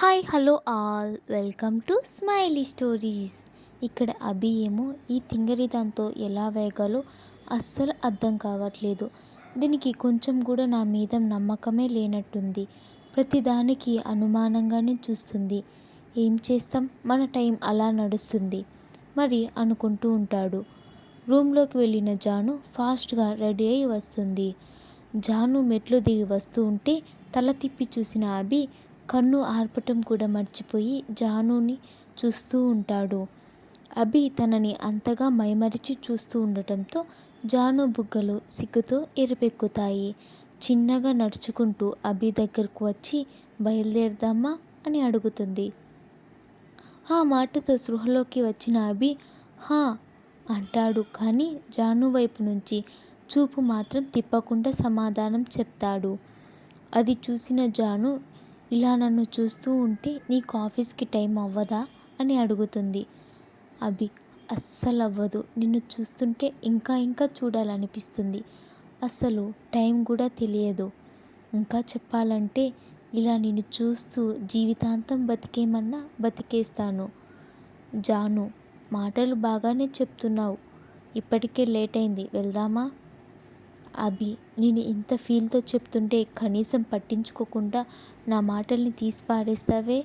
Hi hello all welcome to smiley stories. ఇక్కడ అభి ఏమో ఈ తింగరి దాంతో ఎలా వేగాలో అస్సలు అర్థం కావట్లేదు. దీనికి కొంచెం కూడా నా మీద నమ్మకమే లేనట్టుంది. ప్రతిదానికి అనుమానంగానే చూస్తుంది. ఏం చేస్తాం, మన టైం అలా నడుస్తుంది మరి అనుకుంటూ ఉంటాడు. రూమ్లోకి వెళ్ళిన జాను ఫాస్ట్గా రెడీ అయి వస్తుంది. జాను మెట్లు దిగి వస్తూ ఉంటే తల తిప్పి చూసిన అభి కన్ను ఆర్పటం కూడా మర్చిపోయి జానుని చూస్తూ ఉంటాడు. అభి తనని అంతగా మైమరిచి చూస్తూ ఉండటంతో జాను బుగ్గలు సిగ్గుతో ఎరుపెక్కుతాయి. చిన్నగా నడుచుకుంటూ అభి దగ్గరకు వచ్చి బయలుదేరదామా అని అడుగుతుంది. ఆ మాటతో సృహలోకి వచ్చిన అభి హా అంటాడు, కానీ జాను వైపు నుంచి చూపు మాత్రం తిప్పకుండా సమాధానం చెప్తాడు. అది చూసిన జాను ఇలా నన్ను చూస్తూ ఉంటే నీకు ఆఫీస్కి టైం అవ్వదా అని అడుగుతుంది. అభి అస్సలు అవ్వదు, నిన్ను చూస్తుంటే ఇంకా ఇంకా చూడాలనిపిస్తుంది. అస్సలు టైం కూడా తెలియదు. ఇంకా చెప్పాలంటే ఇలా నిన్ను చూస్తూ జీవితాంతం బతికేమన్నా బతికేస్తాను. జాను మాటలు బాగానే చెప్తున్నావు, ఇప్పటికే లేట్ అయింది, వెళ్దామా? అభి నేను ఇంత ఫీల్తో చెప్తుంటే కనీసం పట్టించుకోకుండా నా మాటల్ని తీసి పారేస్తావే.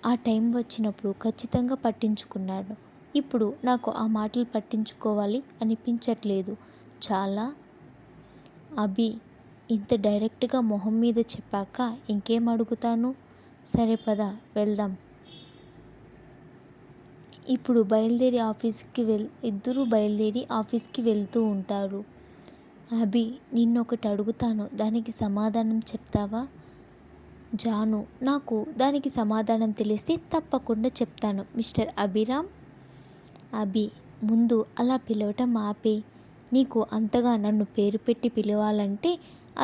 ఆ టైం వచ్చినప్పుడు ఖచ్చితంగా పట్టించుకున్నాను. ఇప్పుడు నాకు ఆ మాటలు పట్టించుకోవాలి అనిపించట్లేదు. చాలా అభి ఇంత డైరెక్ట్గా మొహం మీద చెప్పాక ఇంకేం అడుగుతాను. సరే పద వెళ్దాం. ఇప్పుడు ఇద్దరూ బయలుదేరి ఆఫీస్కి వెళ్తూ ఉంటారు. అభి నిన్నొకటి అడుగుతాను, దానికి సమాధానం చెప్తావా? జాను నాకు దానికి సమాధానం తెలిస్తే తప్పకుండా చెప్తాను మిస్టర్ అభిరామ్. అభి ముందు అలా పిలవటం ఆపే. నీకు అంతగా నన్ను పేరు పెట్టి పిలవాలంటే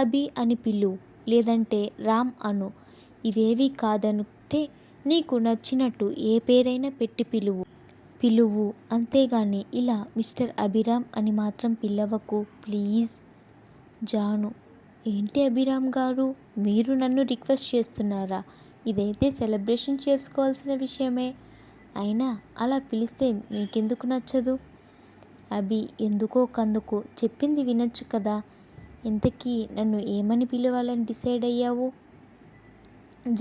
అభి అని పిలువు, లేదంటే రామ్ అను. ఇవేవి కాదనుకుంటే నీకు నచ్చినట్టు ఏ పేరైనా పెట్టి పిలువు అంతేగాని ఇలా మిస్టర్ అభిరామ్ అని మాత్రం పిలవకు ప్లీజ్. జాను ఏంటి అభిరామ్ గారు, మీరు నన్ను రిక్వెస్ట్ చేస్తున్నారా? ఇదైతే సెలబ్రేషన్ చేసుకోవాల్సిన విషయమే. అయినా అలా పిలిస్తే మీకెందుకు నచ్చదు? అభి ఎందుకో కందుకు చెప్పింది వినొచ్చు కదా. ఇంతకీ నన్ను ఏమని పిలవాలని డిసైడ్ అయ్యావు?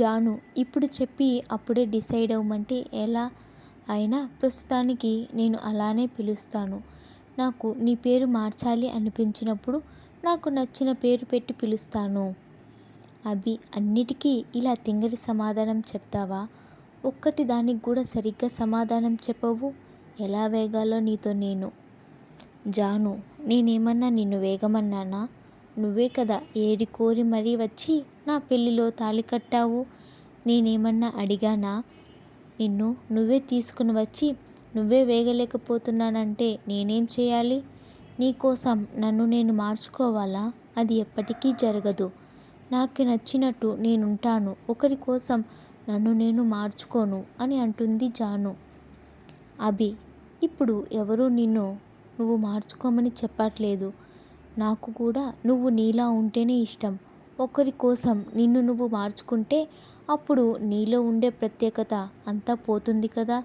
జాను ఇప్పుడు చెప్పి అప్పుడే డిసైడ్ అవ్వమంటే ఎలా? అయినా ప్రస్తుతానికి నేను అలానే పిలుస్తాను. నాకు నీ పేరు మార్చాలి అనిపించినప్పుడు నాకు నచ్చిన పేరు పెట్టి పిలుస్తాను. అభి అన్నిటికీ ఇలా తింగరి సమాధానం చెప్తావా? ఒక్కటి దానికి కూడా సరిగ్గా సమాధానం చెప్పవు. ఎలా వేగాలో నీతో నేను. జాను నేనేమన్నా నిన్ను వేగమన్నానా? నువ్వే కదా ఏరి కోరి మరీ వచ్చి నా పెళ్ళిలో తాళి కట్టావు. నేనేమన్నా అడిగానా? నిన్ను నువ్వే తీసుకుని వచ్చి నువ్వే వేగలేకపోతున్నానంటే నేనేం చేయాలి? నీకోసం నన్ను నేను మార్చుకోవాలా? అది ఎప్పటికీ జరగదు. నాకు నచ్చినట్టు నేనుంటాను, ఒకరి కోసం నన్ను నేను మార్చుకోను అని అంటుంది జాను. అభి ఇప్పుడు ఎవరూ నువ్వు మార్చుకోమని చెప్పట్లేదు. నాకు కూడా నువ్వు నీలా ఉంటేనే ఇష్టం. ఒకరి కోసం నిన్ను నువ్వు మార్చుకుంటే అప్పుడు నీలో ఉండే ప్రత్యేకత అంతా పోతుంది కదా.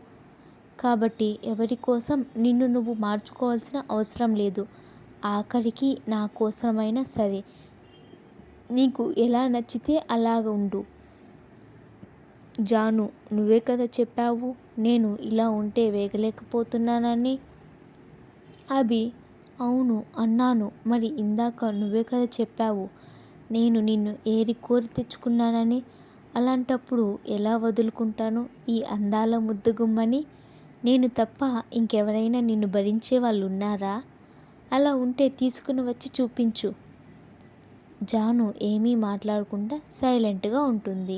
కాబట్టి ఎవరి కోసం నిన్ను నువ్వు మార్చుకోవాల్సిన అవసరం లేదు. ఆఖరికి నా కోసమైనా సరే నీకు ఎలా నచ్చితే అలాగ ఉండు. జాను నువ్వే కదా చెప్పావు నేను ఇలా ఉంటే వేగలేకపోతున్నానని. అభి అవును అన్నాను, మరి ఇందాక నువ్వే కదా చెప్పావు నేను నిన్ను ఏరి కోరి తెచ్చుకున్నానని. అలాంటప్పుడు ఎలా వదులుకుంటాను ఈ అందాల ముద్దుగుమ్మని? నేను తప్ప ఇంకెవరైనా నిన్ను భరించే వాళ్ళు ఉన్నారా? అలా ఉంటే తీసుకుని వచ్చి చూపించు. జాను ఏమీ మాట్లాడకుండా సైలెంట్గా ఉంటుంది.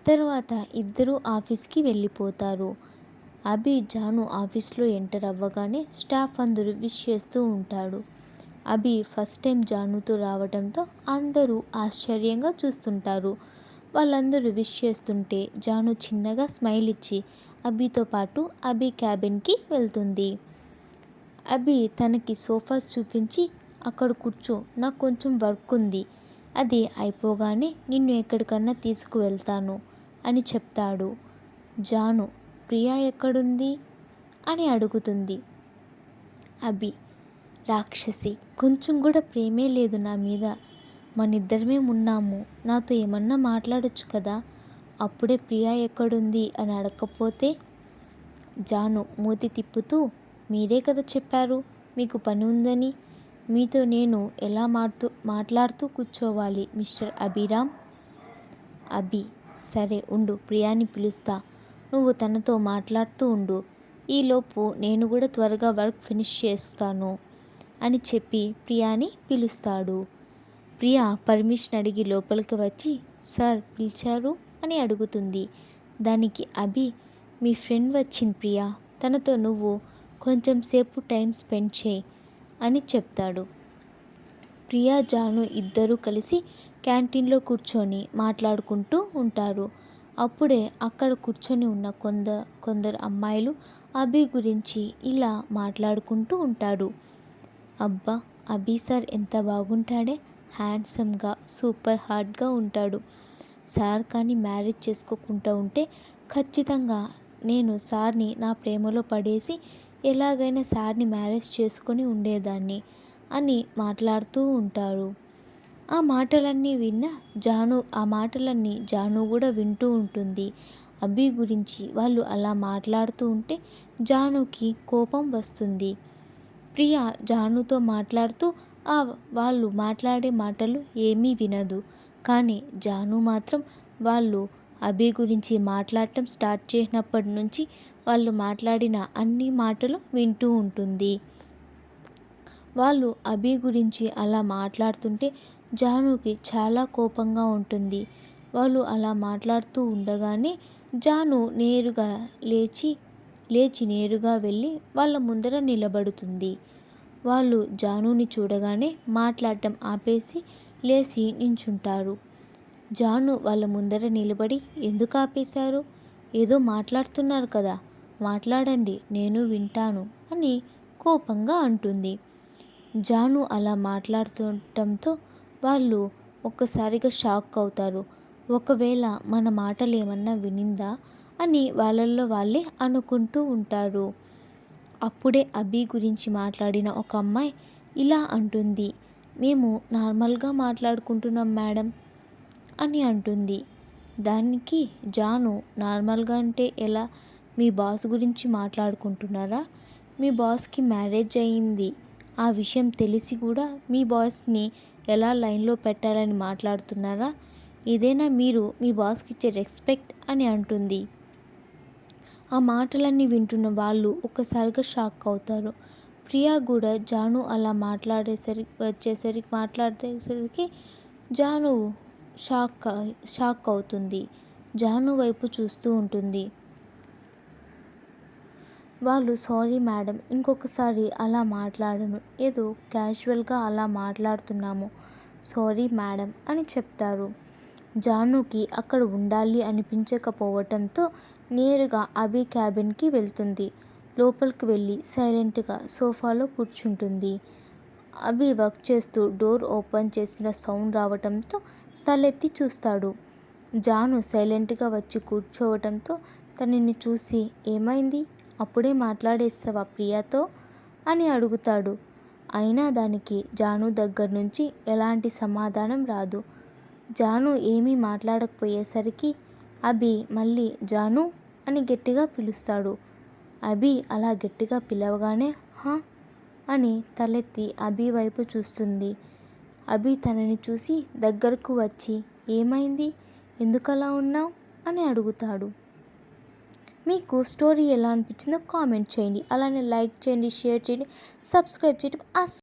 తర్వాత ఇద్దరూ ఆఫీస్కి వెళ్ళిపోతారు. అభి జాను ఆఫీస్లో ఎంటర్ అవ్వగానే స్టాఫ్ అందరూ విష్ చేస్తూ ఉంటాడు. అభి ఫస్ట్ టైం జానుతో రావడంతో అందరూ ఆశ్చర్యంగా చూస్తుంటారు. వాళ్ళందరూ విష్ చేస్తుంటే జాను చిన్నగా స్మైల్ ఇచ్చి అభితో పాటు అభి క్యాబిన్కి వెళ్తుంది. అభి తనకి సోఫాస్ చూపించి అక్కడ కూర్చో, నాకు కొంచెం వర్క్ ఉంది, అది అయిపోగానే నిన్ను ఎక్కడికన్నా తీసుకువెళ్తాను. అని చెప్తాడు. జాను ప్రియా ఎక్కడుంది అని అడుగుతుంది. అభి రాక్షసి, కొంచెం కూడా ప్రేమే లేదు నా మీద. మనిద్దరమే ఉన్నాము, నాతో ఏమన్నా మాట్లాడొచ్చు కదా, అప్పుడే ప్రియా ఎక్కడుంది అని అడగకపోతే. జాను మూతి తిప్పుతూ, మీరే కదా చెప్పారు మీకు పని ఉందని. మీతో నేను ఎలా మాట్లాడుతూ కూర్చోవాలి మిస్టర్ అభిరామ్. అభి సరే ఉండు, ప్రియాని పిలుస్తా, నువ్వు తనతో మాట్లాడుతూ ఉండు, ఈలోపు నేను కూడా త్వరగా వర్క్ ఫినిష్ చేస్తాను అని చెప్పి ప్రియాని పిలుస్తాడు. ప్రియా పర్మిషన్ అడిగి లోపలికి వచ్చి, సార్ పిలిచారు అని అడుగుతుంది. దానికి అభి, మీ ఫ్రెండ్ వచ్చింది ప్రియా, తనతో నువ్వు కొంచెం సేపు టైం స్పెండ్ చేయి అని చెప్తాడు. ప్రియా జాను ఇద్దరూ కలిసి క్యాంటీన్లో కూర్చొని మాట్లాడుకుంటూ ఉంటారు. అప్పుడే అక్కడ కూర్చొని ఉన్న కొందరు అమ్మాయిలు అభి గురించి ఇలా మాట్లాడుకుంటూ ఉంటారు. అబ్బా, అభి సార్ ఎంత బాగుంటాడే, హ్యాండ్సమ్గా సూపర్ హాట్గా ఉంటాడు. సార్ కానీ మ్యారేజ్ చేసుకోకుండా ఉంటే ఖచ్చితంగా నేను సార్ని నా ప్రేమలో పడేసి ఎలాగైనా సార్ని మ్యారేజ్ చేసుకొని ఉండేదాన్ని అని మాట్లాడుతూ ఉంటారు. ఆ మాటలన్నీ జాను కూడా వింటూ ఉంటుంది. అభి గురించి వాళ్ళు అలా మాట్లాడుతూ ఉంటే జానుకి కోపం వస్తుంది. ప్రియా జానుతో మాట్లాడుతూ వాళ్ళు మాట్లాడే మాటలు ఏమీ వినదు. కానీ జాను మాత్రం వాళ్ళు అభి గురించి మాట్లాడటం స్టార్ట్ చేసినప్పటి నుంచి వాళ్ళు మాట్లాడిన అన్ని మాటలు వింటూ ఉంటుంది. వాళ్ళు అభి గురించి అలా మాట్లాడుతుంటే జానుకి చాలా కోపంగా ఉంటుంది. వాళ్ళు అలా మాట్లాడుతూ ఉండగానే జాను నేరుగా లేచి నేరుగా వెళ్ళి వాళ్ళ ముందర నిలబడుతుంది. వాళ్ళు జానుని చూడగానే మాట్లాడటం ఆపేసి లేచి నించుంటారు. జాను వాళ్ళ ముందర నిలబడి, ఎందుకు ఆపేశారు, ఏదో మాట్లాడుతున్నారు కదా, మాట్లాడండి, నేను వింటాను అని కోపంగా అంటుంది. జాను అలా మాట్లాడుతుండటంతో వాళ్ళు ఒక్కసారిగా షాక్ అవుతారు. ఒకవేళ మన మాటలు ఏమన్నా వినిందా అని వాళ్ళల్లో వాళ్ళే అనుకుంటూ ఉంటారు. అప్పుడే అభి గురించి మాట్లాడిన ఒక అమ్మాయి ఇలా అంటుంది, మేము నార్మల్గా మాట్లాడుకుంటున్నాం మేడం అని అంటుంది. దానికి జాను, నార్మల్గా అంటే ఎలా, మీ బాస్ గురించి మాట్లాడుకుంటున్నారా, మీ బాస్కి మ్యారేజ్ అయ్యింది, ఆ విషయం తెలిసి కూడా మీ బాస్ని ఎలా లైన్లో పెట్టాలని మాట్లాడుతున్నారా, ఇదేనా మీరు మీ బాస్కి ఇచ్చే రెస్పెక్ట్ అని అంటుంది. ఆ మాటలన్నీ వింటున్న వాళ్ళు ఒక్కసారిగా షాక్ అవుతారు. ప్రియా కూడా జాను అలా మాట్లాడేసరికి జాను షాక్ అవుతుంది. జాను వైపు చూస్తూ ఉంటుంది. వాళ్ళు సారీ మేడం, ఇంకొకసారి అలా మాట్లాడను, ఏదో క్యాజువల్గా అలా మాట్లాడుతున్నాము, సారీ మేడం అని చెప్తారు. జానుకి అక్కడ ఉండాలి అనిపించకపోవటంతో నేరుగా అభి క్యాబిన్కి వెళ్తుంది. లోపలికి వెళ్ళి సైలెంట్గా సోఫాలో కూర్చుంటుంది. అభి వర్క్ చేస్తూ డోర్ ఓపెన్ చేసిన సౌండ్ రావటంతో తలెత్తి చూస్తాడు. జాను సైలెంట్గా వచ్చి కూర్చోవటంతో తనని చూసి, ఏమైంది, అప్పుడే మాట్లాడేస్తావా ప్రియాతో అని అడుగుతాడు. అయినా దానికి జాను దగ్గర నుంచి ఎలాంటి సమాధానం రాదు. జాను ఏమీ మాట్లాడకపోయేసరికి అభి మళ్ళీ జాను అని గట్టిగా పిలుస్తాడు. అభి అలా గట్టిగా పిలవగానే హా అని తలెత్తి అభి వైపు చూస్తుంది. అభి తనని చూసి దగ్గరకు వచ్చి, ఏమైంది, ఎందుకలా ఉన్నావు అని అడుగుతాడు. మీకు స్టోరీ ఎలా అనిపించిందో కామెంట్ చేయండి. అలానే లైక్ చేయండి, షేర్ చేయండి, సబ్స్క్రైబ్ చేయడం